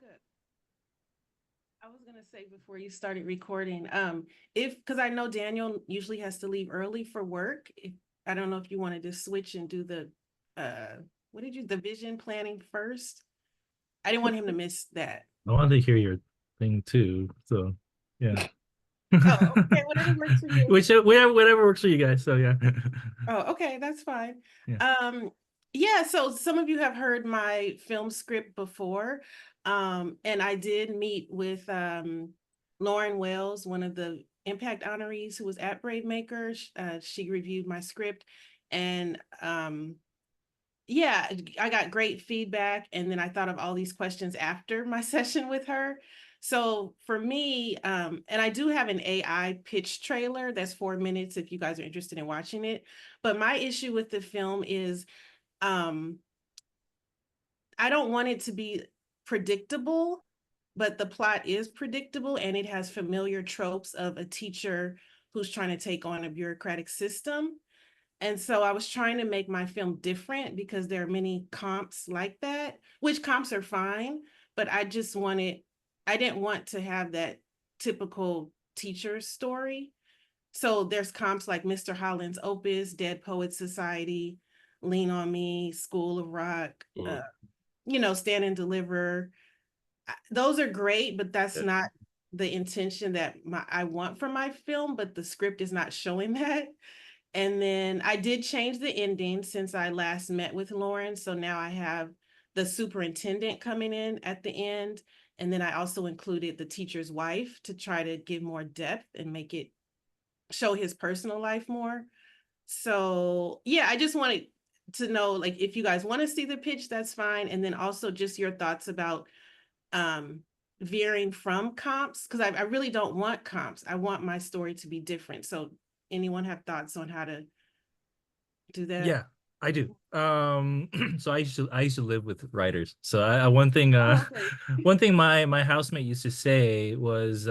Olga, I was gonna say before you started recording, if because I know Daniel usually has to leave early for work. If I don't know if you wanted to switch and do the what did you the vision planning first? I didn't want him to miss that. I wanted to hear your thing too. So yeah. Oh, okay, whatever works for you. Which whatever works for you guys. So yeah. Oh, okay, that's fine. Yeah. Um, yeah, so some of you have heard my film script before. And I did meet with Lauren Wells, one of the Impact honorees who was at BraveMaker. She reviewed my script and yeah, I got great feedback. And then I thought of all these questions after my session with her. So for me, and I do have an AI pitch trailer that's 4 minutes if you guys are interested in watching it. But my issue with the film is um, I don't want it to be predictable, but the plot is predictable and it has familiar tropes of a teacher who's trying to take on a bureaucratic system. And so I was trying to make my film different because there are many comps like that, which comps are fine, but I didn't want to have that typical teacher story. So there's comps like Mr. Holland's Opus, Dead Poets Society, Lean on Me, School of Rock, Cool. Stand and Deliver. Those are great, but that's Yeah. not the intention that I want for my film, but the script is not showing that. And then I did change the ending since I last met with Lauren. So now I have the superintendent coming in at the end. And then I also included the teacher's wife to try to give more depth and make it show his personal life more. So yeah, I just wanted to know like if you guys want to see the pitch, that's fine. And then also just your thoughts about um veering from comps because I really don't want comps. I want my story to be different. So anyone have thoughts on how to do that? Yeah, I do. So I used to live with writers. So one thing Oh, okay. one thing my housemate used to say was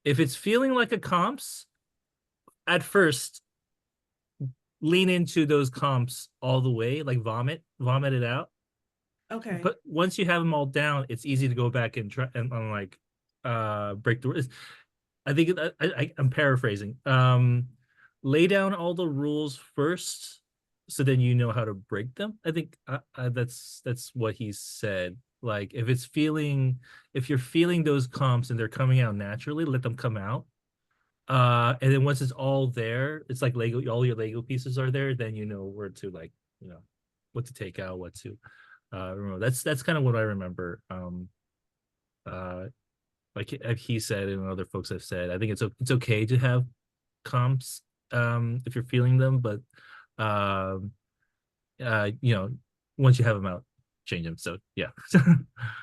if it's feeling like a comps, at first lean into those comps all the way, like vomit it out. Okay. But once you have them all down, it's easy to go back and try and like break the rules. I think I'm paraphrasing. Lay down all the rules first, so then you know how to break them. I think that's what he said. Like if you're feeling those comps and they're coming out naturally, let them come out. And then once it's all there, it's like Lego. All your Lego pieces are there. Then you know where to like you know what to take out, what to remember. That's kind of what I remember. Uh, like he said and other folks have said, I think it's okay to have comps if you're feeling them, but um you know once you have them out, change them. So yeah.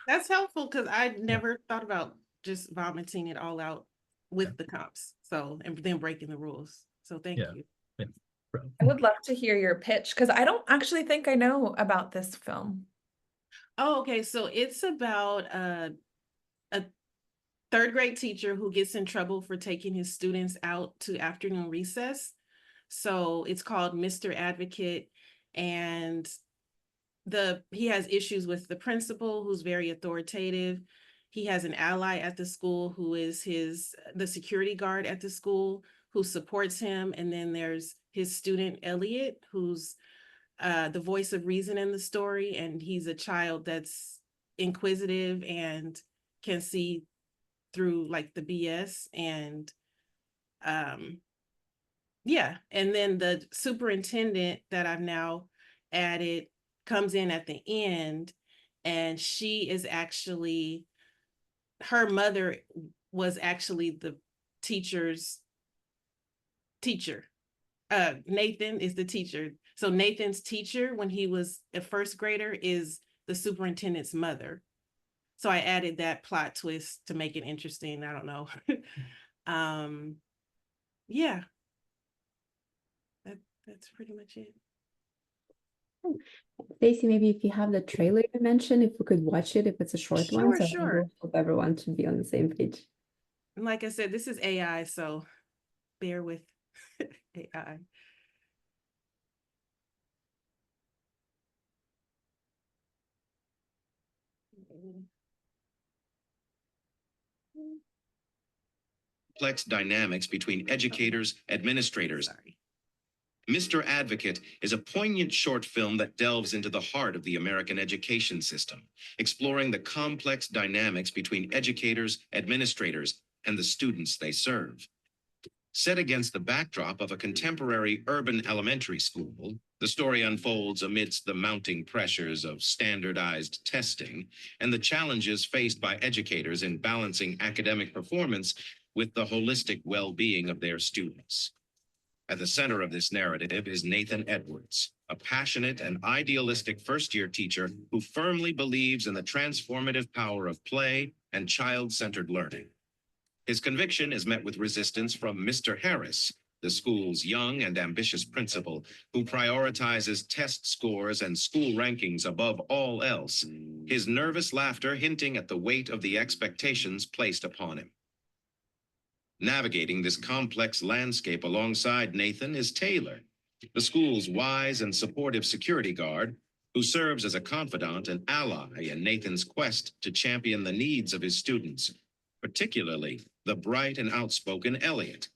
That's helpful because I Yeah, never thought about just vomiting it all out yeah, with the comps. So, and then breaking the rules. So thank yeah, you. yeah. I would love to hear your pitch because I don't actually think I know about this film. Oh, okay. So it's about a third grade teacher who gets in trouble for taking his students out to afternoon recess. So it's called Mr. Advocate. And he has issues with the principal who's very authoritative. He has an ally at the school who is the security guard at the school who supports him. And then there's his student Elliot, who's the voice of reason in the story, and he's a child that's inquisitive and can see through like the BS. And um yeah, and then the superintendent that I've now added comes in at the end, and she is actually her mother was actually the teacher's teacher. Nathan is the teacher. So Nathan's teacher when he was a first grader is the superintendent's mother. So I added that plot twist to make it interesting. I don't know. um yeah, that that's pretty much it. Stacey, maybe if you have the trailer you mentioned, if we could watch it, if it's a short one, Sure, so I sure. will hope everyone should be on the same page. And like I said, this is AI, so bear with AI. Complex dynamics between educators, administrators. Mr. Advocate is a poignant short film that delves into the heart of the American education system, exploring the complex dynamics between educators, administrators, and the students they serve. Set against the backdrop of a contemporary urban elementary school, the story unfolds amidst the mounting pressures of standardized testing and the challenges faced by educators in balancing academic performance with the holistic well-being of their students. At the center of this narrative is Nathan Edwards, a passionate and idealistic first-year teacher who firmly believes in the transformative power of play and child-centered learning. His conviction is met with resistance from Mr. Harris, the school's young and ambitious principal, who prioritizes test scores and school rankings above all else, his nervous laughter hinting at the weight of the expectations placed upon him. Navigating this complex landscape alongside Nathan is Taylor, the school's wise and supportive security guard, who serves as a confidant and ally in Nathan's quest to champion the needs of his students, particularly the bright and outspoken Elliot.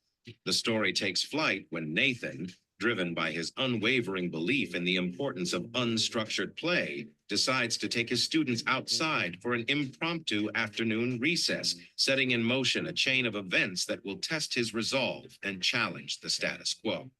The story takes flight when Nathan, driven by his unwavering belief in the importance of unstructured play, decides to take his students outside for an impromptu afternoon recess, setting in motion a chain of events that will test his resolve and challenge the status quo.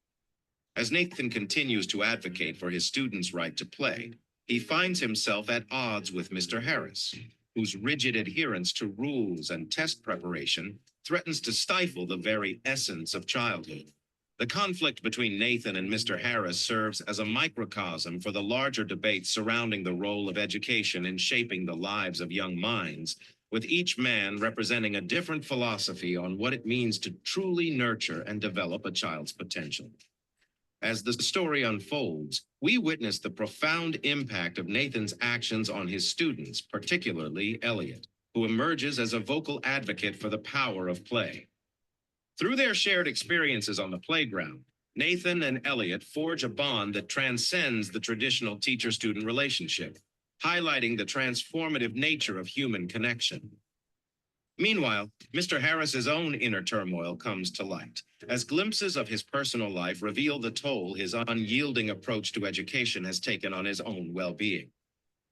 As Nathan continues to advocate for his students' right to play, he finds himself at odds with Mr. Harris, whose rigid adherence to rules and test preparation threatens to stifle the very essence of childhood. The conflict between Nathan and Mr. Harris serves as a microcosm for the larger debates surrounding the role of education in shaping the lives of young minds, with each man representing a different philosophy on what it means to truly nurture and develop a child's potential. As the story unfolds, we witness the profound impact of Nathan's actions on his students, particularly Elliot, who emerges as a vocal advocate for the power of play. Through their shared experiences on the playground, Nathan and Elliot forge a bond that transcends the traditional teacher-student relationship, highlighting the transformative nature of human connection. Meanwhile, Mr. Harris's own inner turmoil comes to light, as glimpses of his personal life reveal the toll his unyielding approach to education has taken on his own well-being.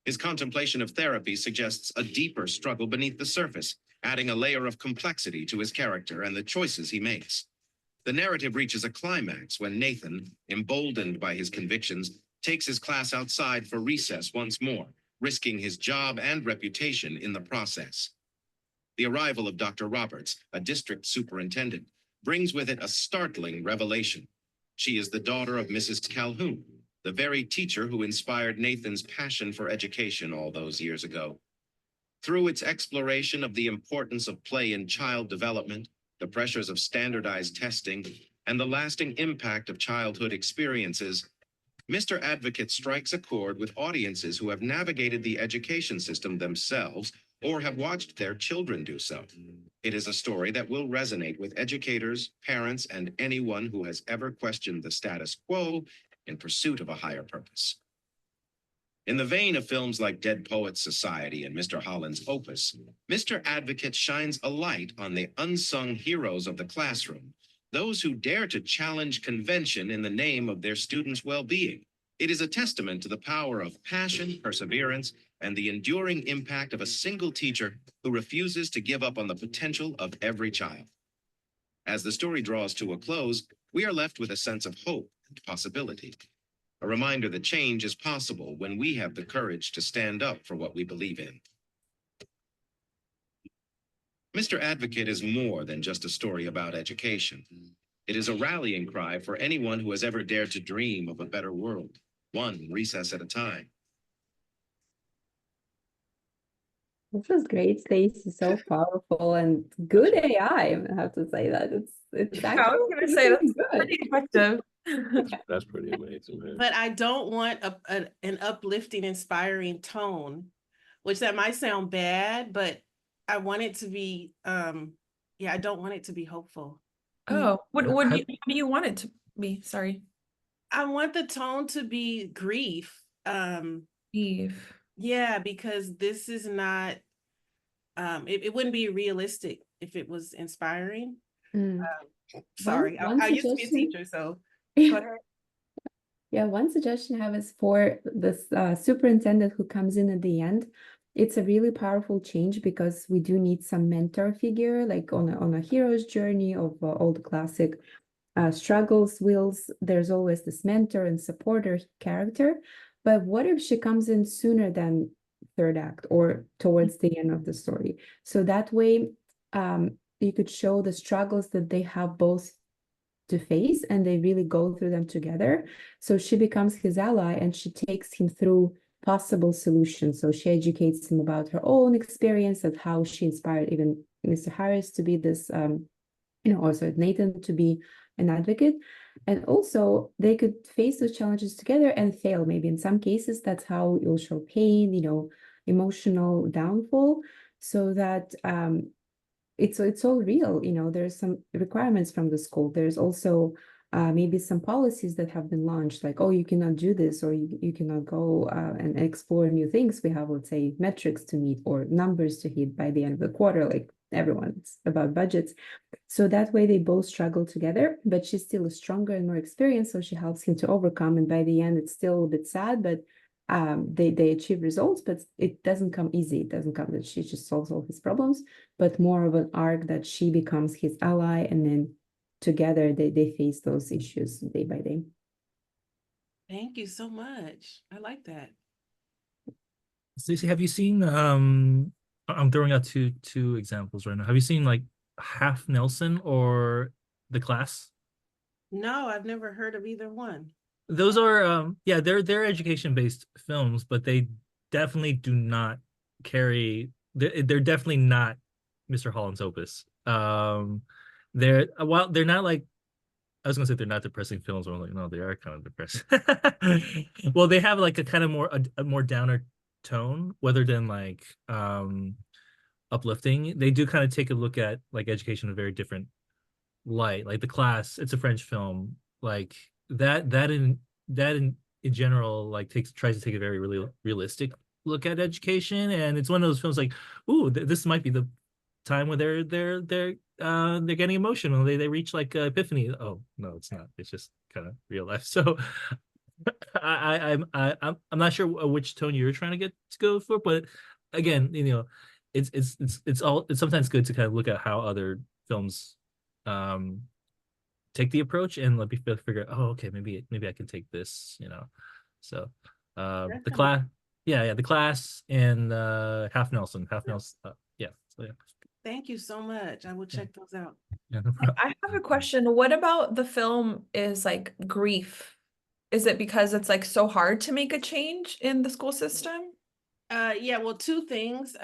His contemplation of therapy suggests a deeper struggle beneath the surface, adding a layer of complexity to his character and the choices he makes. The narrative reaches a climax when Nathan, emboldened by his convictions, takes his class outside for recess once more, risking his job and reputation in the process. The arrival of Dr. Roberts, a district superintendent, brings with it a startling revelation. She is the daughter of Mrs. Calhoun, the very teacher who inspired Nathan's passion for education all those years ago. Through its exploration of the importance of play in child development, the pressures of standardized testing, and the lasting impact of childhood experiences, Mr. Advocate strikes a chord with audiences who have navigated the education system themselves or have watched their children do so. It is a story that will resonate with educators, parents, and anyone who has ever questioned the status quo in pursuit of a higher purpose. In the vein of films like Dead Poets Society and Mr. Holland's Opus, Mr. Advocate shines a light on the unsung heroes of the classroom, those who dare to challenge convention in the name of their students' well-being. It is a testament to the power of passion, perseverance, and the enduring impact of a single teacher who refuses to give up on the potential of every child. As the story draws to a close, we are left with a sense of hope and possibility. A reminder that change is possible when we have the courage to stand up for what we believe in. Mr. Advocate is more than just a story about education. It is a rallying cry for anyone who has ever dared to dream of a better world, one recess at a time. This was great, Stacey. So powerful and good AI. I have to say that it's I actually was gonna say really that's good. pretty effective. That's pretty amazing, man. But I don't want an uplifting, inspiring tone, which that might sound bad, but I want it to be, yeah, I don't want it to be hopeful. Oh, what do you want it to be? Sorry. I want the tone to be grief. Eve. Yeah, because this is not, it wouldn't be realistic if it was inspiring. Mm. Sorry, one I used to be a suggestion- teacher, so go ahead. Yeah, one suggestion I have is for this superintendent who comes in at the end. It's a really powerful change because we do need some mentor figure, like on a hero's journey of all the classic struggles, wills. There's always this mentor and supporter character. But what if she comes in sooner than third act or towards the end of the story? So that way, you could show the struggles that they have both to face, and they really go through them together. So she becomes his ally and she takes him through possible solutions. So she educates him about her own experience and how she inspired even Mr. Harris to be this, also Nathan to be an advocate. And also they could face those challenges together and fail. Maybe in some cases, that's how you'll show pain, emotional downfall, so that it's all real. There's some requirements from the school. There's also maybe some policies that have been launched, like, oh, you cannot do this, or you cannot go and explore new things. We have, let's say, metrics to meet or numbers to hit by the end of the quarter, like everyone's about budgets. So that way they both struggle together, but she's still stronger and more experienced, so she helps him to overcome. And by the end, it's still a bit sad, but they achieve results, but it doesn't come easy. It doesn't come that she just solves all his problems, but more of an arc that she becomes his ally, and then together they face those issues day by day. Thank you so much. I like that. Stacey, have you seen I'm throwing out two examples right now. Have you seen like Half Nelson or The Class? No, I've never heard of either one. Those are yeah, they're education-based films, but they definitely do not carry, they're definitely not Mr. Holland's opus. They're, while they're not like, I was gonna say they're not depressing films, but I'm like, no, they are kind of depressing. Well, they have like a kind of a more downer tone, rather than like uplifting. They do kind of take a look at like education in a very different light. Like The Class, it's a French film, like that in general, like tries to take a very really realistic look at education. And it's one of those films like, ooh, this might be the time where they're getting emotional. They reach like epiphany. Oh no, it's not. It's just kind of real life. So I'm not sure which tone you're trying to get to go for, but again, it's sometimes good to kind of look at how other films take the approach, and let me figure out, oh, okay, maybe I can take this, So The Class, yeah, The Class, and Half Nelson. Yeah. So yeah. Thank you so much. I will check those out. Yeah, no problem. I have a question. What about the film is like grief? Is it because it's like so hard to make a change in the school system? Yeah, well, two things.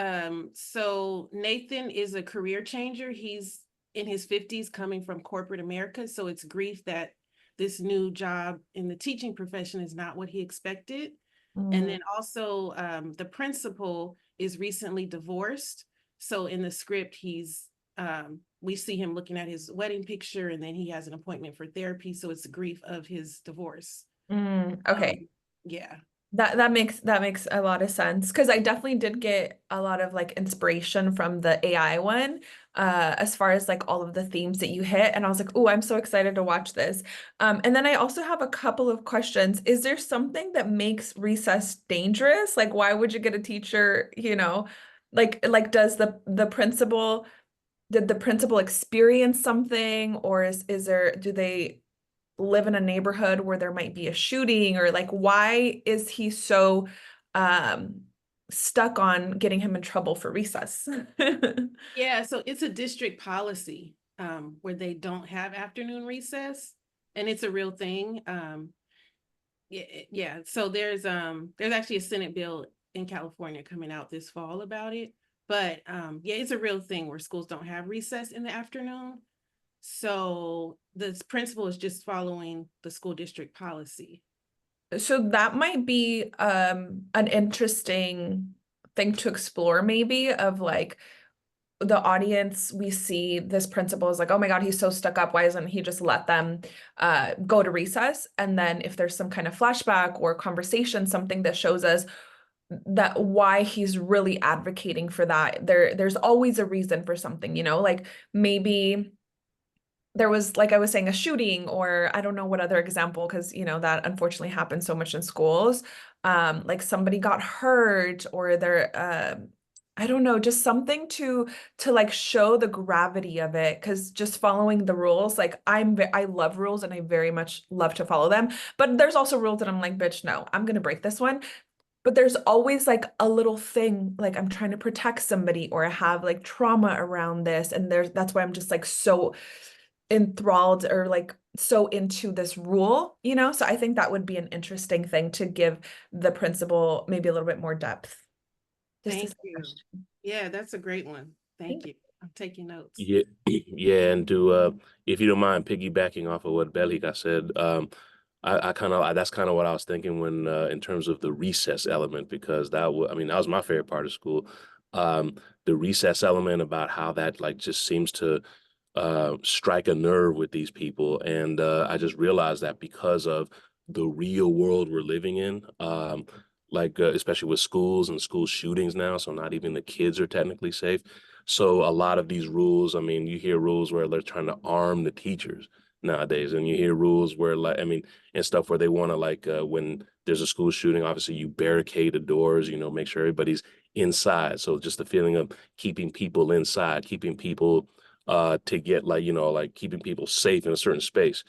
So Nathan is a career changer. He's in his 50s, coming from corporate America. So it's grief that this new job in the teaching profession is not what he expected. And then also the principal is recently divorced. So in the script, we see him looking at his wedding picture, and then he has an appointment for therapy. So it's the grief of his divorce. Okay. Yeah. That makes a lot of sense, because I definitely did get a lot of like inspiration from the AI one, as far as like all of the themes that you hit, and I was like, oh, I'm so excited to watch this. And then I also have a couple of questions. Is there something that makes recess dangerous? Like, why would you get a teacher, like does the principal, did the principal experience something, or do they live in a neighborhood where there might be a shooting, or like, why is he so stuck on getting him in trouble for recess? Yeah, so it's a district policy where they don't have afternoon recess, and it's a real thing. Yeah. So there's actually a Senate bill in California coming out this fall about it. But yeah, it's a real thing where schools don't have recess in the afternoon. So the principal is just following the school district policy. So that might be an interesting thing to explore, maybe, of like the audience. We see this principal is like, oh my God, he's so stuck up. Why doesn't he just let them go to recess? And then if there's some kind of flashback or conversation, something that shows us that why he's really advocating for that. There's always a reason for something, like maybe there was, like I was saying, a shooting, or I don't know what other example, because that unfortunately happens so much in schools. Like somebody got hurt, or I don't know, just something to like show the gravity of it. Because just following the rules, like I love rules and I very much love to follow them. But there's also rules that I'm like, bitch, no, I'm gonna break this one. But there's always like a little thing, like I'm trying to protect somebody, or I have like trauma around this, and that's why I'm just like so enthralled, or like so into this rule, So I think that would be an interesting thing to give the principal maybe a little bit more depth. Thank you. Yeah, that's a great one. Thank you. I'm taking notes. Yeah, yeah, and to if you don't mind piggybacking off of what Belika said, I kind of that's kind of what I was thinking when in terms of the recess element, because that was my favorite part of school. The recess element, about how that like just seems to strike a nerve with these people, and I just realized that because of the real world we're living in, especially with schools and school shootings now, so not even the kids are technically safe. So a lot of these rules, I mean, you hear rules where they're trying to arm the teachers nowadays, and you hear rules where and stuff where they want to when there's a school shooting, obviously you barricade the doors, make sure everybody's inside. So just the feeling of keeping people inside, keeping people to get keeping people safe in a certain space.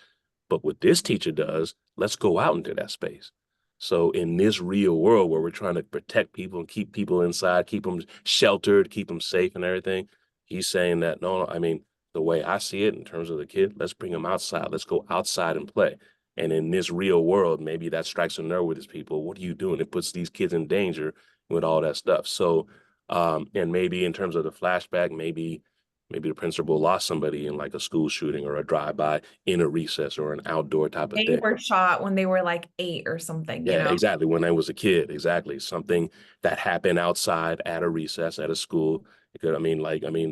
But what this teacher does, let's go out into that space. So in this real world where we're trying to protect people and keep people inside, keep them sheltered, keep them safe and everything, he's saying that, no, I mean, the way I see it in terms of the kid, let's bring them outside. Let's go outside and play. And in this real world, maybe that strikes a nerve with his people. What are you doing? It puts these kids in danger with all that stuff. So, and maybe in terms of the flashback, maybe the principal lost somebody in like a school shooting or a drive-by in a recess or an outdoor type of They thing. were shot when they were like 8 or something, Yeah, exactly. When I was a kid, exactly. Something that happened outside at a recess at a school. It could,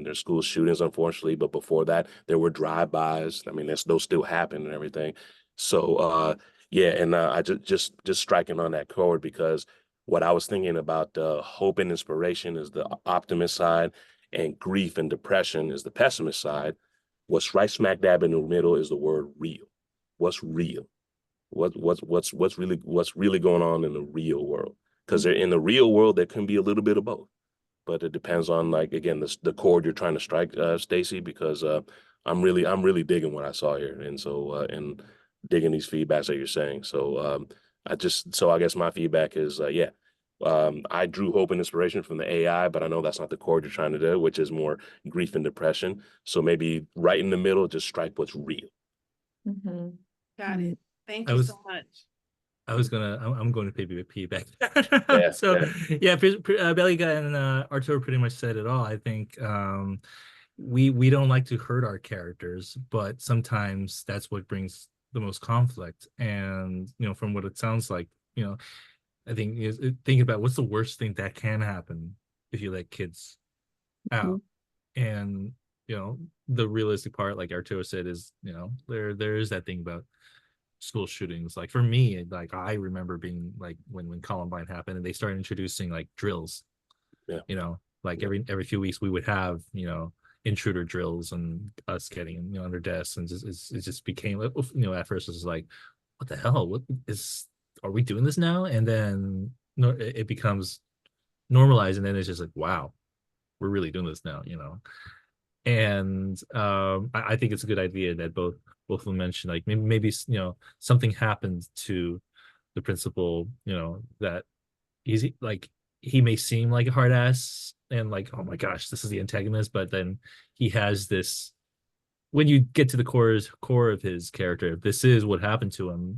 there's school shootings, unfortunately, but before that, there were drive-bys. Those still happen and everything. So, yeah, and I just striking on that chord, because what I was thinking about, hope and inspiration is the optimist side, and grief and depression is the pessimist side. What's right smack dab in the middle is the word real. What's real? What's really going on in the real world? Because in the real world there can be a little bit of both, but it depends on, like, again, the chord you're trying to strike, Stacy. Because I'm really digging what I saw here, and so and digging these feedbacks that you're saying. So I guess my feedback is I drew hope and inspiration from the AI, but I know that's not the chord you're trying to do, which is more grief and depression. So maybe right in the middle, just strike what's real. Mm-hmm. Got it. Thank I you was- so much. I'm going to pay back. Yeah, So yeah. Belliga and Arturo pretty much said it all. I think we don't like to hurt our characters, but sometimes that's what brings the most conflict. And from what it sounds like, I think thinking about what's the worst thing that can happen if you let kids out. And the realistic part, like Arturo said, is there is that thing about school shootings. Like for me, like I remember being like when Columbine happened and they started introducing like drills. Yeah. Like every few weeks we would have intruder drills and us getting under desks, and it just became at first it was like, what the hell, are we doing this now? And then it becomes normalized, and then it's just like, wow, we're really doing this now. And I think it's a good idea that both of them mentioned, like maybe something happened to the principal, that he's like, he may seem like a hard ass and like, oh my gosh, this is the antagonist, but then he has this, when you get to the core of his character, this is what happened to him,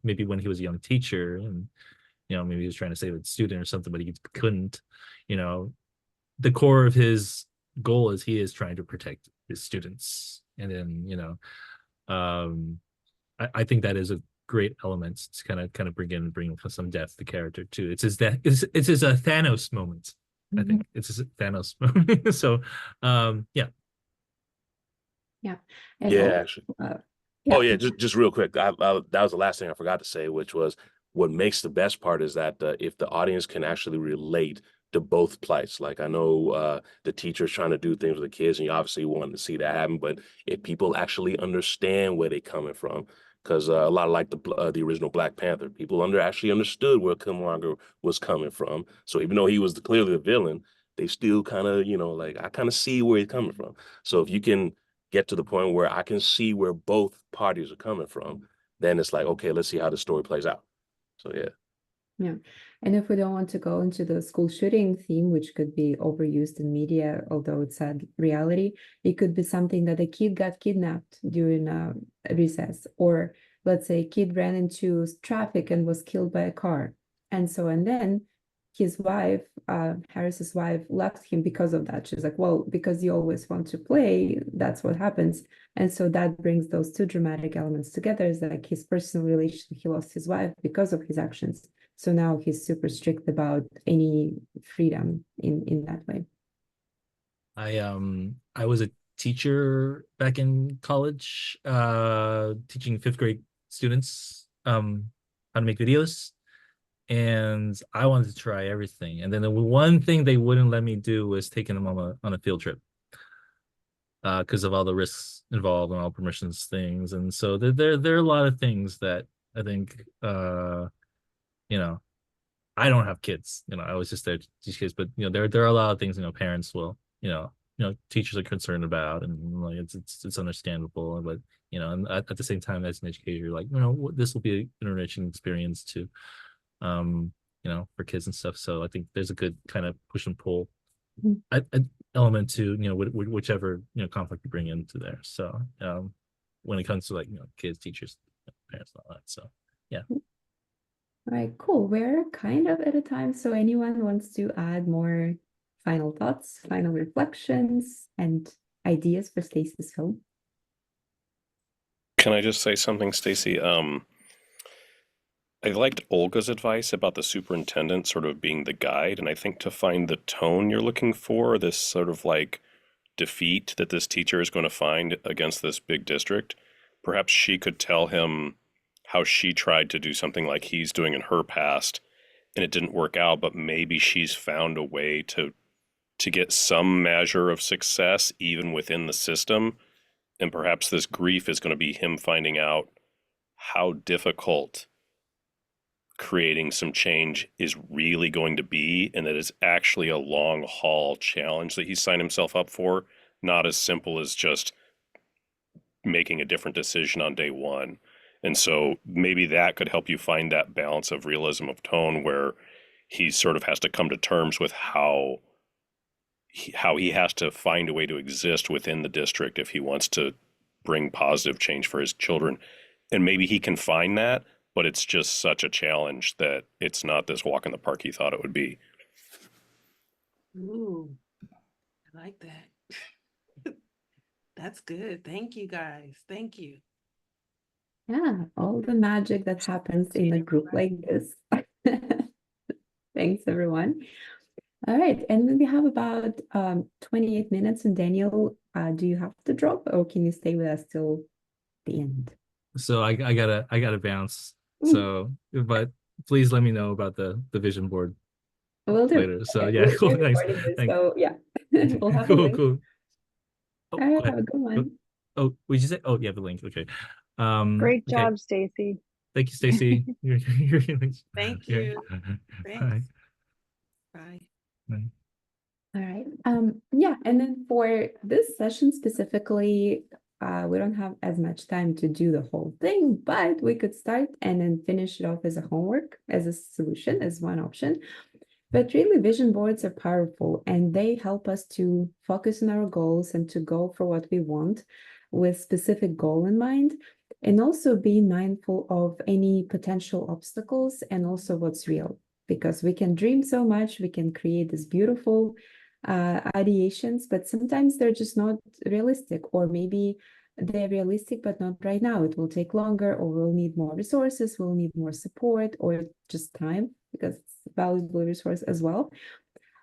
maybe when he was a young teacher, and maybe he was trying to save a student or something, but he couldn't. The core of his goal is he is trying to protect his students. And then I think that is a great element to kind of bring some depth to character too. It's his Thanos moment. I think it's his Thanos moment. So yeah. And Yeah, also, actually. Oh yeah, just real quick. That was the last thing I forgot to say, which was what makes the best part is that if the audience can actually relate to both plights. Like I know the teacher's trying to do things with the kids, and you obviously want to see that happen. But if people actually understand where they're coming from, because a lot like the original Black Panther, people actually understood where Killmonger was coming from. So even though he was clearly the villain, they still kind of, like I kind of see where he's coming from. So if you can get to the point where I can see where both parties are coming from, then it's like, okay, let's see how the story plays out. So yeah. Yeah. And if we don't want to go into the school shooting theme, which could be overused in media, although it's a reality, it could be something that a kid got kidnapped during a recess, or let's say a kid ran into traffic and was killed by a car. And then his wife, Harris's wife, left him because of that. She's like, well, because you always want to play, that's what happens. And so that brings those two dramatic elements together. Is like his personal relation, he lost his wife because of his actions. So now he's super strict about any freedom in that way. I was a teacher back in college, teaching 5th grade students how to make videos. And I wanted to try everything. And then the one thing they wouldn't let me do was taking them on a field trip. Because of all the risks involved and all permissions things. And so there are a lot of things that I think I don't have kids, I was just there to teach kids, but there are a lot of things parents will, teachers are concerned about, and like it's understandable, but and at the same time, as an educator, you're like, this will be an enriching experience too, for kids and stuff. So I think there's a good kind of push and pull element to whichever conflict you bring into there. So when it comes to like kids, teachers, parents, and all that. So yeah. All right, cool. We're kind of at a time, so anyone wants to add more final thoughts, final reflections, and ideas for Stacey's film? Can I just say something, Stacy? I liked Olga's advice about the superintendent sort of being the guide, and I think to find the tone you're looking for, this sort of like defeat that this teacher is going to find against this big district, perhaps she could tell him how she tried to do something like he's doing in her past and it didn't work out, but maybe she's found a way to get some measure of success even within the system. And perhaps this grief is going to be him finding out how difficult creating some change is really going to be, and that it's actually a long haul challenge that he signed himself up for, not as simple as just making a different decision on day one. And so maybe that could help you find that balance of realism of tone where he sort of has to come to terms with how he has to find a way to exist within the district if he wants to bring positive change for his children. And maybe he can find that, but it's just such a challenge that it's not this walk in the park he thought it would be. Ooh, I like that. That's good. Thank you, guys. Thank you. Yeah, all the magic that happens in a group like this. Thanks, everyone. All right, and then we have about 28 minutes. And Daniel, do you have to drop, or can you stay with us till the end? So I gotta bounce. So, but please let me know about the vision board Will do. later. So Okay, yeah, we'll cool. be Thanks. recording this, Thanks. so yeah, we'll have a Cool, link. cool. Oh, All right, go have ahead. a good one. Oh, would you say? Oh, yeah, the link. Okay. Great Okay. job, Stacy. Thank you, Stacy. Thank Yeah. you. Bye. Bye. Bye. All right. Yeah, and then for this session specifically, we don't have as much time to do the whole thing, but we could start and then finish it off as a homework, as a solution, as one option. But really, vision boards are powerful, and they help us to focus on our goals and to go for what we want with specific goal in mind, and also be mindful of any potential obstacles and also what's real, because we can dream so much, we can create this beautiful ideations, but sometimes they're just not realistic, or maybe they're realistic but not right now. It will take longer, or we'll need more resources, we'll need more support, or just time, because it's a valuable resource as well.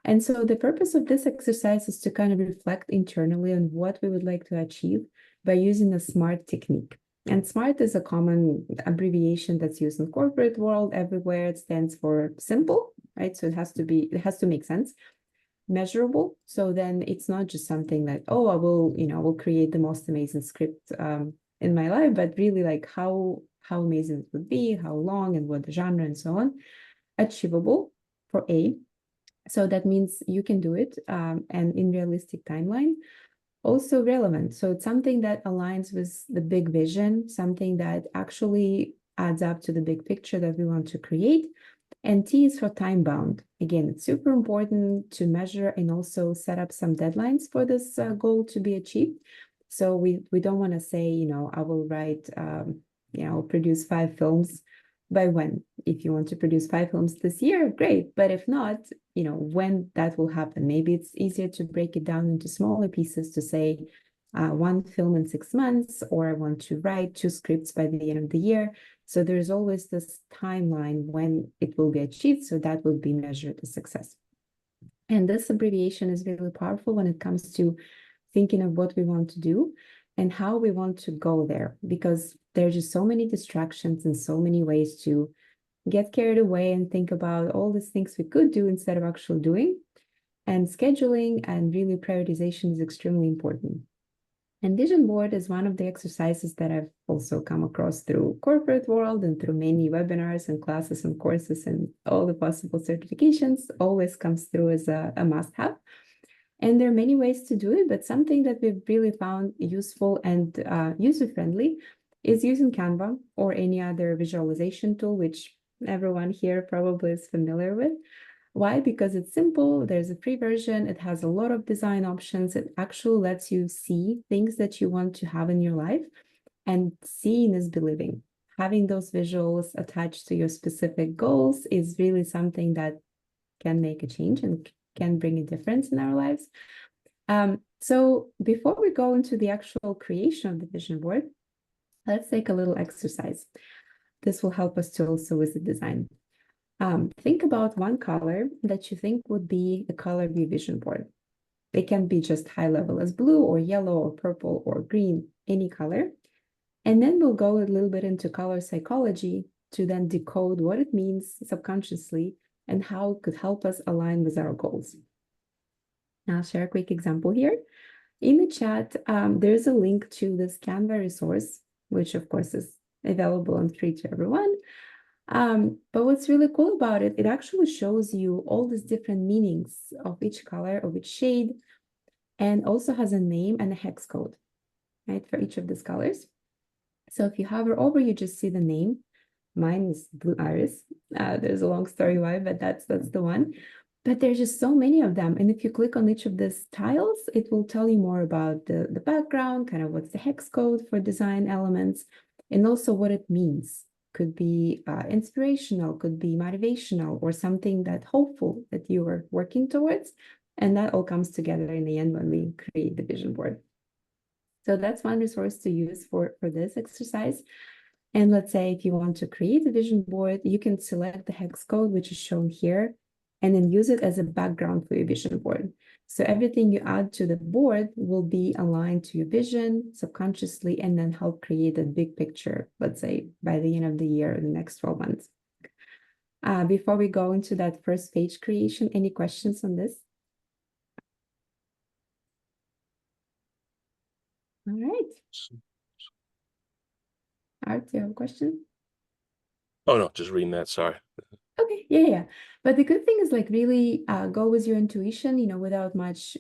And so the purpose of this exercise is to kind of reflect internally on what we would like to achieve by using a SMART technique. And SMART is a common abbreviation that's used in corporate world everywhere. It stands for simple, right? So it has to make sense, measurable. So then it's not just something like, oh, I will create the most amazing script in my life, but really like how amazing it would be, how long and what genre and so on. Achievable for A. So that means you can do it and in realistic timeline. Also relevant. So it's something that aligns with the big vision, something that actually adds up to the big picture that we want to create. And T is for time bound. Again, it's super important to measure and also set up some deadlines for this goal to be achieved. So we don't want to say, I will write, produce 5 films by when. If you want to produce 5 films this year, great. But if not, when that will happen. Maybe it's easier to break it down into smaller pieces to say 1 film in 6 months, or I want to write 2 scripts by the end of the year. So there's always this timeline when it will be achieved. So that will be measured as success. And this abbreviation is really powerful when it comes to thinking of what we want to do and how we want to go there, because there's just so many distractions and so many ways to get carried away and think about all these things we could do instead of actually doing. And scheduling and really prioritization is extremely important. And vision board is one of the exercises that I've also come across through corporate world and through many webinars and classes and courses and all the possible certifications. Always comes through as a must-have. And there are many ways to do it, but something that we've really found useful and user-friendly is using Canva or any other visualization tool, which everyone here probably is familiar with. Why? Because it's simple. There's a free version. It has a lot of design options. It actually lets you see things that you want to have in your life. And seeing is believing. Having those visuals attached to your specific goals is really something that can make a change and can bring a difference in our lives. So before we go into the actual creation of the vision board, let's take a little exercise. This will help us to also with the design. Think about one color that you think would be the color of your vision board. It can be just high level as blue or yellow or purple or green, any color. And then we'll go a little bit into color psychology to then decode what it means subconsciously and how it could help us align with our goals. I'll share a quick example here. In the chat, there's a link to this Canva resource, which of course is available and free to everyone. But what's really cool about it, it actually shows you all these different meanings of each color, of each shade, and also has a name and a hex code, right, for each of these colors. So if you hover over, you just see the name. Mine is Blue Iris. There's a long story why, but that's the one. But there's just so many of them. And if you click on each of these tiles, it will tell you more about the background, kind of what's the hex code for design elements, and also what it means. Could be inspirational, could be motivational, or something that hopeful that you are working towards. And that all comes together in the end when we create the vision board. So that's one resource to use for this exercise. And let's say if you want to create a vision board, you can select the hex code, which is shown here, and then use it as a background for your vision board. So everything you add to the board will be aligned to your vision subconsciously and then help create a big picture, let's say by the end of the year, the next 12 months. Before we go into that first page creation, any questions on this? All right. Art, do you have a question? Oh no, just reading that. Sorry. Okay, yeah. But the good thing is like really go with your intuition, without much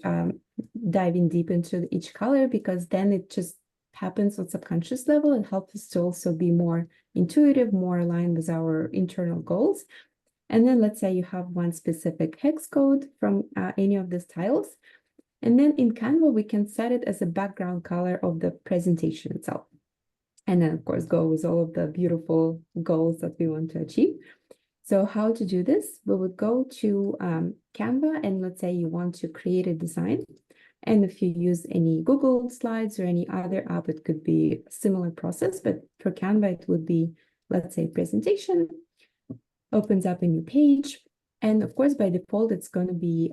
diving deep into each color, because then it just happens on subconscious level and helps us to also be more intuitive, more aligned with our internal goals. And then let's say you have one specific hex code from any of these tiles. And then in Canva, we can set it as a background color of the presentation itself. And then of course, go with all of the beautiful goals that we want to achieve. So how to do this? We would go to Canva, and let's say you want to create a design. And if you use any Google Slides or any other app, it could be a similar process. But for Canva, it would be, let's say, presentation, opens up a new page. And of course, by default, it's going to be,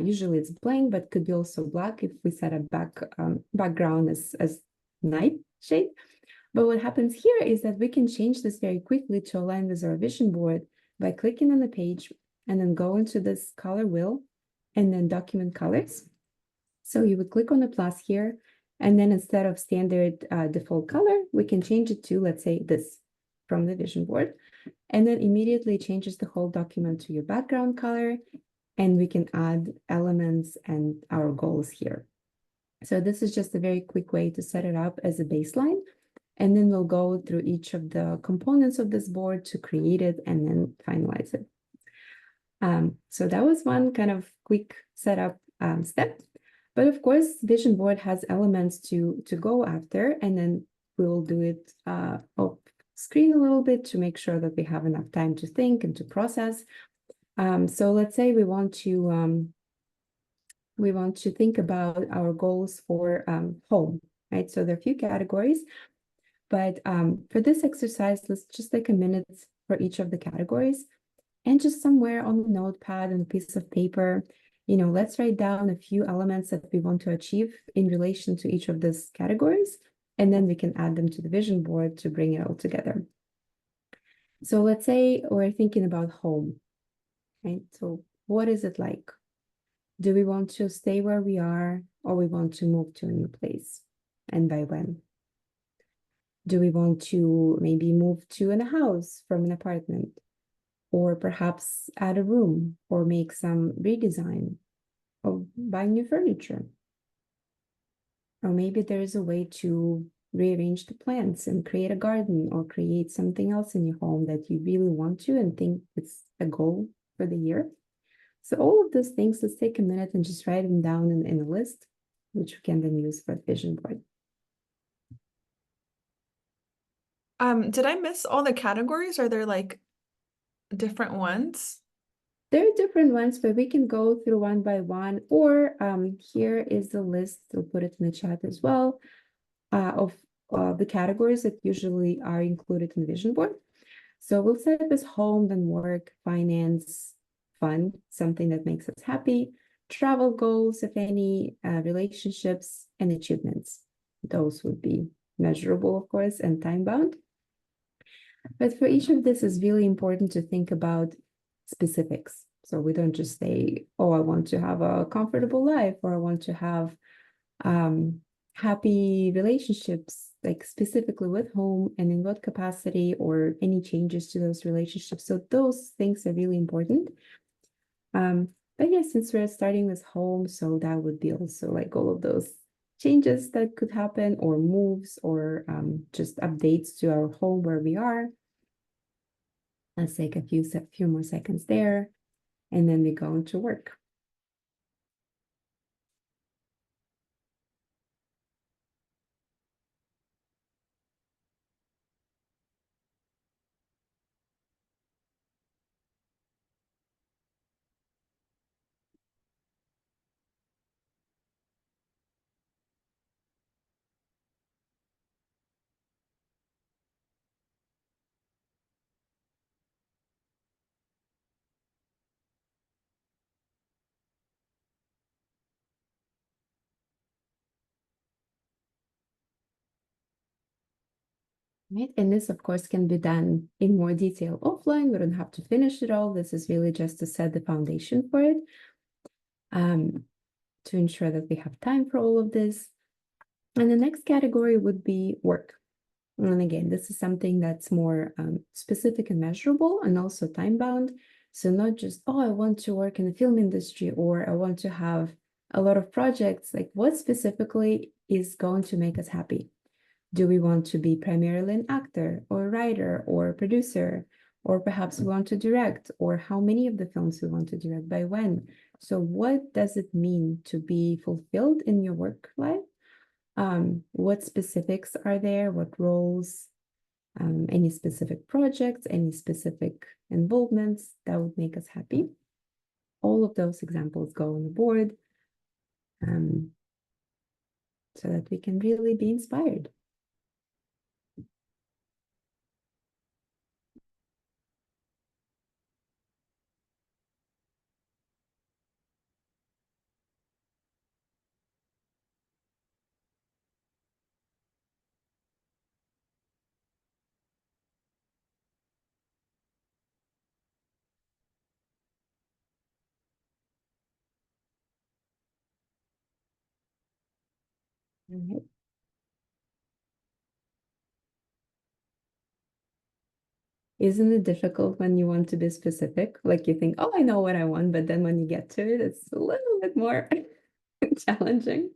usually it's blank, but could be also black if we set a background as night shade. But what happens here is that we can change this very quickly to align with our vision board by clicking on the page and then go into this color wheel and then document colors. So you would click on the plus here, and then instead of standard default color, we can change it to, let's say, this from the vision board. And then immediately changes the whole document to your background color, and we can add elements and our goals here. So this is just a very quick way to set it up as a baseline. And then we'll go through each of the components of this board to create it and then finalize it. So that was one kind of quick setup step. But of course, vision board has elements to go after, and then we'll do it off screen a little bit to make sure that we have enough time to think and to process. So let's say we want to think about our goals for home, right? So there are a few categories, but for this exercise, let's just take a minute for each of the categories, and just somewhere on the notepad and a piece of paper, let's write down a few elements that we want to achieve in relation to each of these categories, and then we can add them to the vision board to bring it all together. So let's say we're thinking about home, right? So what is it like? Do we want to stay where we are, or we want to move to a new place? And by when? Do we want to maybe move to a house from an apartment? Or perhaps add a room, or make some redesign, or buy new furniture? Or maybe there is a way to rearrange the plants and create a garden, or create something else in your home that you really want to and think it's a goal for the year. So all of those things, let's take a minute and just write them down in a list, which we can then use for the vision board. Did I miss all the categories? Are there like different ones? There are different ones, but we can go through one by one, or here is the list. We'll put it in the chat as well, of the categories that usually are included in the vision board. So we'll set up as home, then work, finance, fun, something that makes us happy, travel goals, if any, relationships, and achievements. Those would be measurable, of course, and time-bound. But for each of this, it's really important to think about specifics. So we don't just say, oh, I want to have a comfortable life, or I want to have happy relationships, like specifically with home, and in what capacity, or any changes to those relationships. So those things are really important. But yeah, since we're starting with home, so that would be also like all of those changes that could happen, or moves, or just updates to our home where we are. Let's take a few more seconds there, and then we go into work. Right, and this, of course, can be done in more detail offline. We don't have to finish it all. This is really just to set the foundation for it, to ensure that we have time for all of this. And the next category would be work. And again, this is something that's more specific and measurable, and also time-bound. So not just, oh, I want to work in the film industry, or I want to have a lot of projects. Like, what specifically is going to make us happy? Do we want to be primarily an actor, or a writer, or a producer, or perhaps we want to direct, or how many of the films we want to direct, by when? So what does it mean to be fulfilled in your work life? What specifics are there? What roles? Any specific projects, any specific involvements that would make us happy? All of those examples go on the board, so that we can really be inspired. All right. Isn't it difficult when you want to be specific? Like you think, oh, I know what I want, but then when you get to it, it's a little bit more challenging.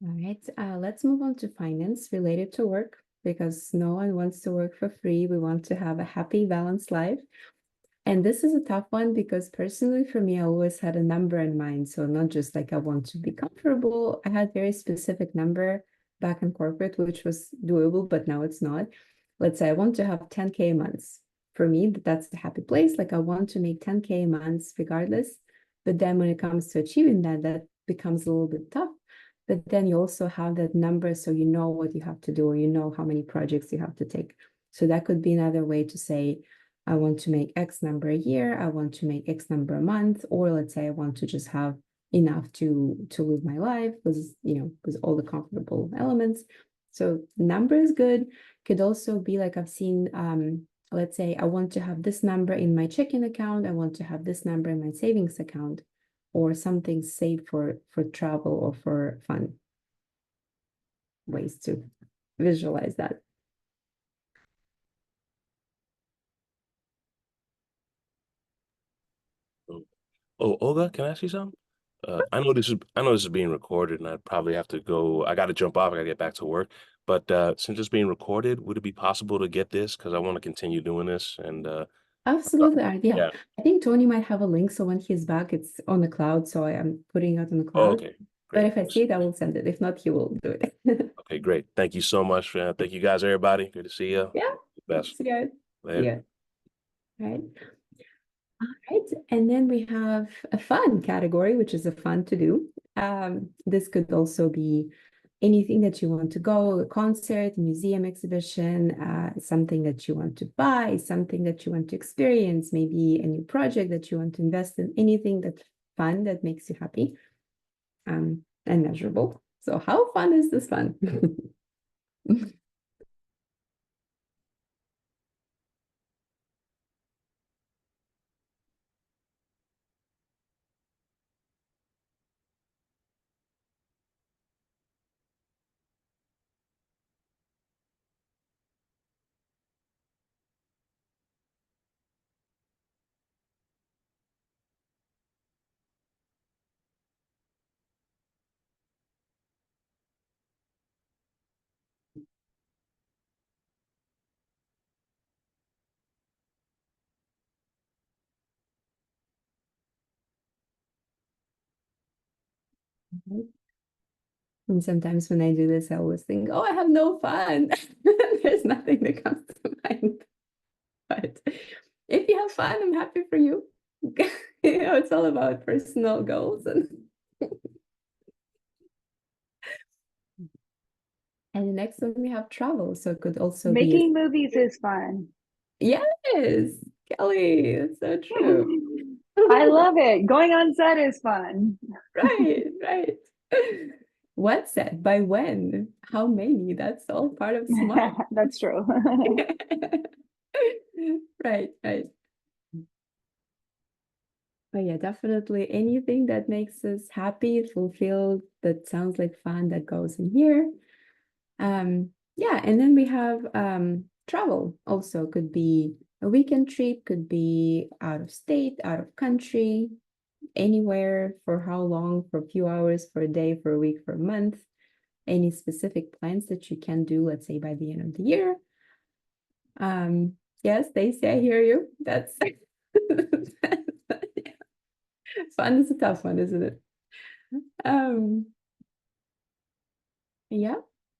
All right, let's move on to finance related to work, because no one wants to work for free. We want to have a happy, balanced life. And this is a tough one because personally for me, I always had a number in mind. So not just like I want to be comfortable. I had very specific number back in corporate, which was doable, but now it's not. Let's say I want to have 10K months. For me, that's the happy place. Like I want to make 10K months regardless. But then when it comes to achieving that, that becomes a little bit tough. But then you also have that number, so you know what you have to do, or you know how many projects you have to take. So that could be another way to say, I want to make X number a year, I want to make X number a month, or let's say I want to just have enough to live my life with all the comfortable elements. So number is good. Could also be like I've seen, let's say I want to have this number in my checking account, I want to have this number in my savings account, or something saved for travel or for fun. Ways to visualize that. Oh, Olga, can I ask you something? I know this is being recorded, and I probably have to go. I got to jump off. I got to get back to work. But since it's being recorded, would it be possible to get this? Because I want to continue doing this. And Absolutely. Yeah. yeah. I think Tony might have a link. So when he's back, it's on the cloud. So I am putting it on the Oh, cloud. okay. But Great. if I see it, I will send it. If not, he will do it. Okay, great. Thank you so much. Thank you guys, everybody. Good to see you. Yeah. Best. See you. Later. Yeah. All right. All right. And then we have a fun category, which is a fun to do. This could also be anything that you want to go, a concert, museum exhibition, something that you want to buy, something that you want to experience, maybe a new project that you want to invest in, anything that's fun that makes you happy, and measurable. So how fun is this fun? And sometimes when I do this, I always think, oh, I have no fun. There's nothing that comes to mind. But if you have fun, I'm happy for you. It's all about personal goals. And the next one we have travel. So it could also Making movies is fun. Yes, Kelly, it's so true. I love it. Going on set is fun. Right. What set? By when? How many? That's all part of smart. That's true. Right. But yeah, definitely anything that makes us happy, fulfilled, that sounds like fun, that goes in here. Yeah, and then we have travel also. Could be a weekend trip, could be out of state, out of country, anywhere, for how long, for a few hours, for a day, for a week, for a month. Any specific plans that you can do, let's say by the end of the year. Yes, Stacey, I hear you. That's fun is a tough one, isn't it? Yeah,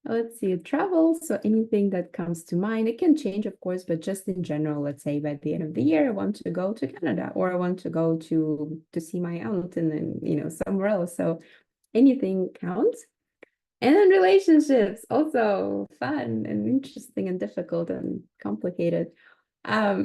let's see, travel. So anything that comes to mind, it can change, of course, but just in general, let's say by the end of the year, I want to go to Canada, or I want to go to see my aunt and then, somewhere else. So anything counts. And then relationships, also fun and interesting and difficult and complicated. So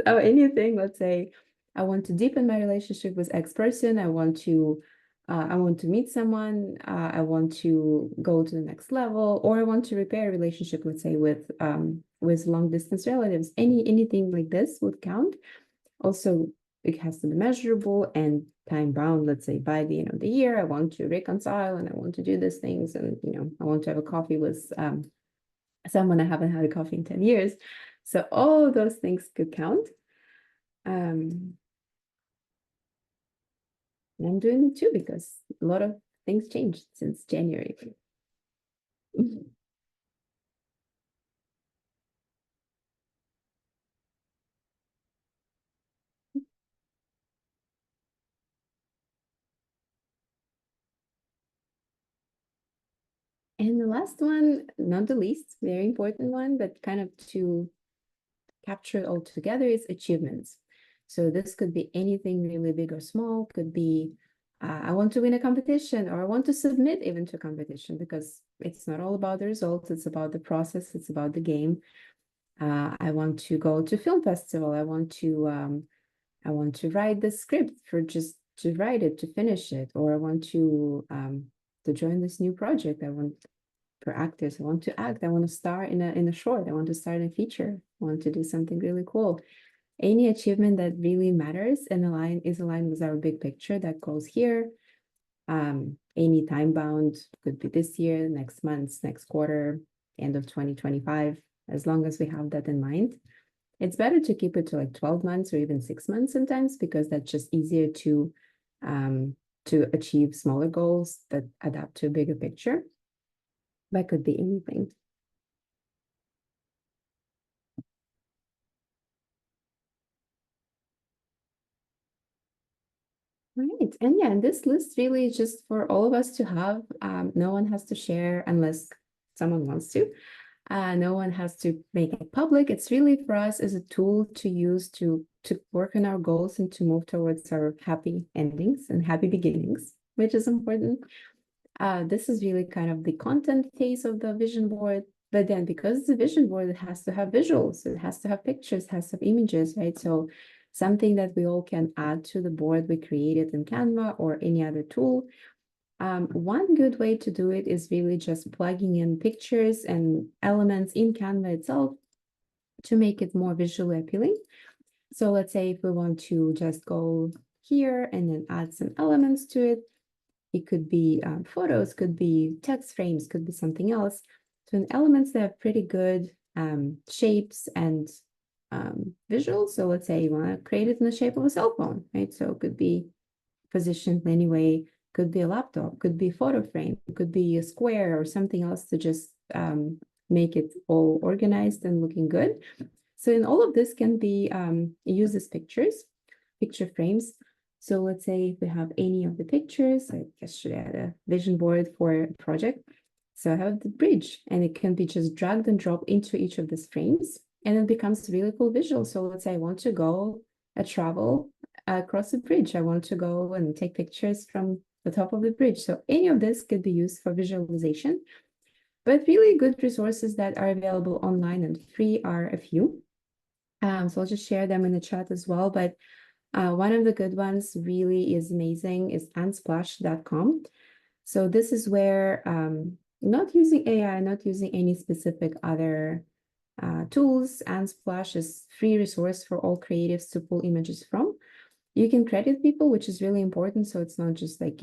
anything, let's say I want to deepen my relationship with X person, I want to I want to meet someone, I want to go to the next level, or I want to repair a relationship, let's say with long distance relatives. Anything like this would count. Also, it has to be measurable and time bound. Let's say by the end of the year, I want to reconcile and I want to do these things, and I want to have a coffee with someone I haven't had a coffee in 10 years. So all those things could count. And I'm doing it too because a lot of things changed since January. And the last one, not the least, very important one, but kind of to capture it all together, is achievements. So this could be anything really big or small, could be I want to win a competition, or I want to submit even to a competition, because it's not all about the results, it's about the process, it's about the game. I want to go to film festival, I want to write the script for just to write it, to finish it, or I want to join this new project. I want, for actors, I want to act, I want to star in a short, I want to star in a feature, I want to do something really cool. Any achievement that really matters and is aligned with our big picture that goes here. Any time bound, could be this year, next month, next quarter, end of 2025, as long as we have that in mind. It's better to keep it to like 12 months or even 6 months sometimes, because that's just easier to achieve smaller goals that adapt to a bigger picture. That could be anything. Right, and yeah, this list really is just for all of us to have. No one has to share unless someone wants to. No one has to make it public. It's really for us as a tool to use to work on our goals and to move towards our happy endings and happy beginnings, which is important. This is really kind of the content phase of the vision board. But then because it's a vision board, it has to have visuals, it has to have pictures, it has to have images, right? So something that we all can add to the board we created in Canva or any other tool. One good way to do it is really just plugging in pictures and elements in Canva itself to make it more visually appealing. So let's say if we want to just go here and then add some elements to it, it could be photos, could be text frames, could be something else. So in elements, they have pretty good shapes and visuals. So let's say you want to create it in the shape of a cell phone, right? So it could be positioned in any way, could be a laptop, could be a photo frame, could be a square or something else to just make it all organized and looking good. So in all of this can be used as pictures, picture frames. So let's say if we have any of the pictures, I guess should add a vision board for a project. So I have the bridge, and it can be just dragged and dropped into each of these frames, and it becomes really cool visual. So let's say I want to go travel across the bridge. I want to go and take pictures from the top of the bridge. So any of this could be used for visualization. But really good resources that are available online and free are a few. So I'll just share them in the chat as well. But one of the good ones really is amazing is unsplash.com. So this is where not using AI, not using any specific other tools, Unsplash is free resource for all creatives to pull images from. You can credit people, which is really important. So it's not just like,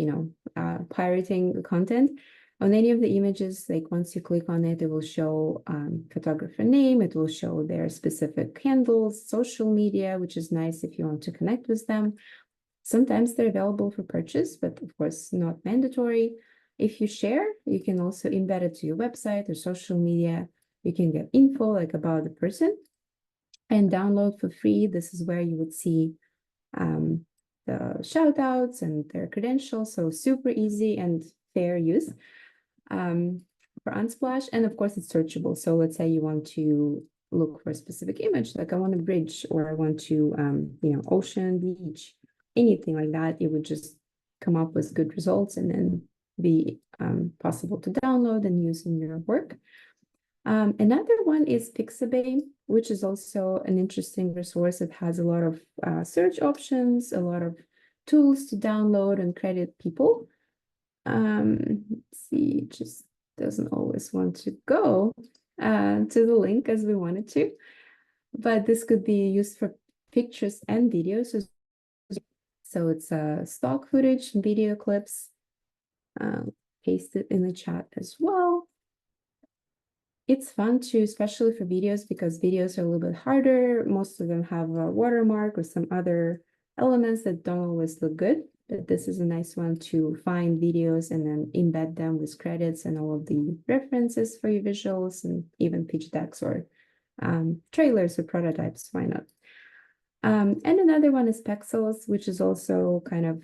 pirating the content. On any of the images, like once you click on it, it will show photographer name, it will show their specific handles, social media, which is nice if you want to connect with them. Sometimes they're available for purchase, but of course not mandatory. If you share, you can also embed it to your website or social media. You can get info like about the person and download for free. This is where you would see the shout outs and their credentials. So super easy and fair use for Unsplash. And of course, it's searchable. So let's say you want to look for a specific image, like I want a bridge, or I want to, ocean, beach, anything like that. It would just come up with good results and then be possible to download and use in your work. Another one is Pixabay, which is also an interesting resource. It has a lot of search options, a lot of tools to download and credit people. Let's see, it just doesn't always want to go to the link as we wanted to, but this could be used for pictures and videos. So it's stock footage and video clips. Paste it in the chat as well. It's fun too, especially for videos, because videos are a little bit harder. Most of them have a watermark or some other elements that don't always look good, but this is a nice one to find videos and then embed them with credits and all of the references for your visuals, and even pitch decks or trailers or prototypes, why not? And another one is Pexels, which is also kind of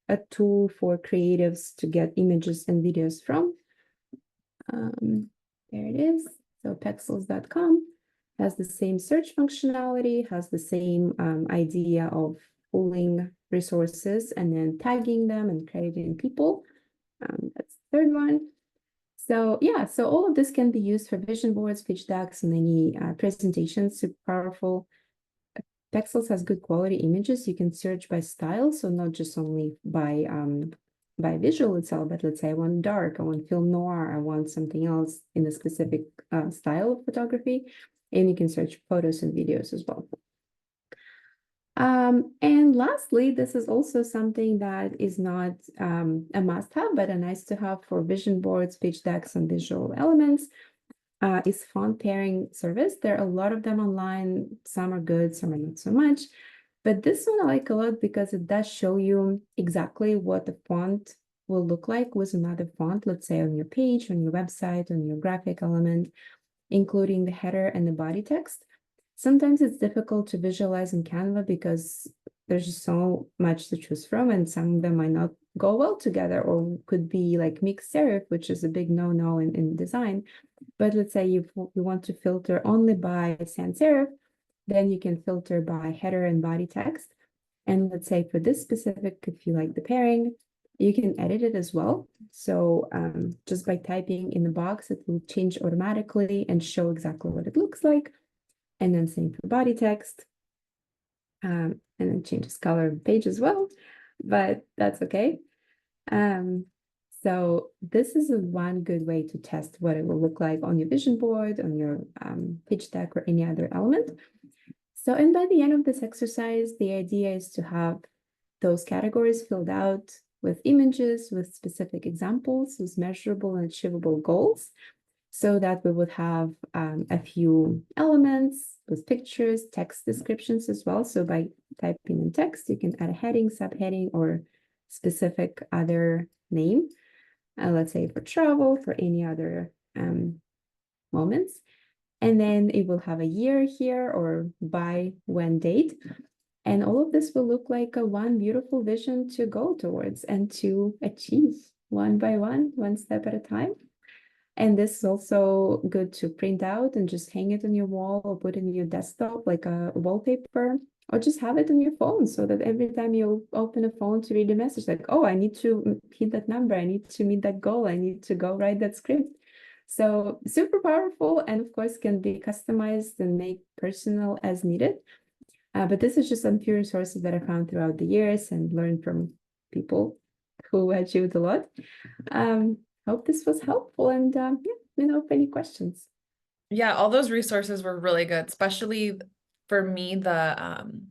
a tool for creatives to get images and videos from. There it is. So pexels.com has the same search functionality, has the same idea of pulling resources and then tagging them and crediting people. That's the third one. So yeah, so all of this can be used for vision boards, pitch decks, and any presentations. Super powerful. Pexels has good quality images. You can search by style, so not just only by visual itself, but let's say I want dark, I want film noir, I want something else in a specific style of photography, and you can search photos and videos as well. And lastly, this is also something that is not a must-have, but a nice to have for vision boards, pitch decks, and visual elements. Is font pairing service. There are a lot of them online. Some are good, some are not so much. But this one I like a lot because it does show you exactly what the font will look like with another font, let's say on your page, on your website, on your graphic element, including the header and the body text. Sometimes it's difficult to visualize in Canva because there's just so much to choose from, and some of them might not go well together, or could be like mixed serif, which is a big no-no in design. But let's say you want to filter only by sans serif, then you can filter by header and body text. And let's say for this specific, if you like the pairing, you can edit it as well. So just by typing in the box, it will change automatically and show exactly what it looks like. And then same for body text. And then changes color of the page as well, but that's okay. So this is one good way to test what it will look like on your vision board, on your pitch deck, or any other element. So, and by the end of this exercise, the idea is to have those categories filled out with images, with specific examples, with measurable and achievable goals, so that we would have a few elements with pictures, text descriptions as well. So by typing in text, you can add a heading, subheading, or specific other name. Let's say for travel, for any other moments. And then it will have a year here, or by when date. And all of this will look like a one beautiful vision to go towards and to achieve one by one step at a time. And this is also good to print out and just hang it on your wall, or put it in your desktop like a wallpaper, or just have it on your phone, so that every time you open a phone to read a message, like, oh, I need to hit that number, I need to meet that goal, I need to go write that script. So super powerful, and of course can be customized and made personal as needed. But this is just some few resources that I found throughout the years and learned from people who achieved a lot. Hope this was helpful, and yeah, let me know if any questions. Yeah, all those resources were really good, especially for me, the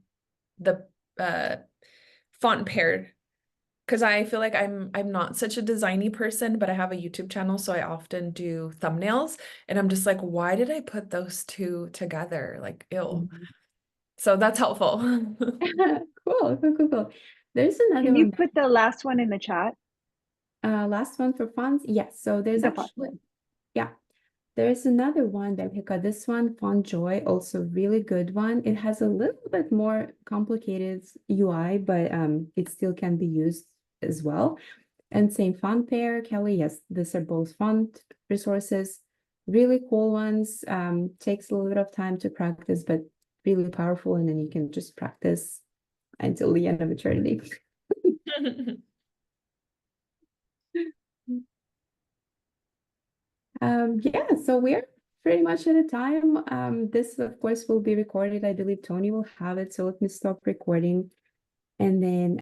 font paired, because I feel like I'm not such a designy person, but I have a YouTube channel, so I often do thumbnails, and I'm just like, why did I put those two together? Like, ew. So that's helpful. Cool. There's another Can you one. put the last one in the chat? Last one for fonts. Yes. So there's actually, yeah, there's another one that we got. This one, Font Joy, also really good one. It has a little bit more complicated UI, but it still can be used as well. And same font pair, Kelly. Yes, these are both font resources. Really cool ones. Takes a little bit of time to practice, but really powerful. And then you can just practice until the end of eternity. Yeah, so we're pretty much at a time. This, of course, will be recorded. I believe Tony will have it. So let me stop recording. And then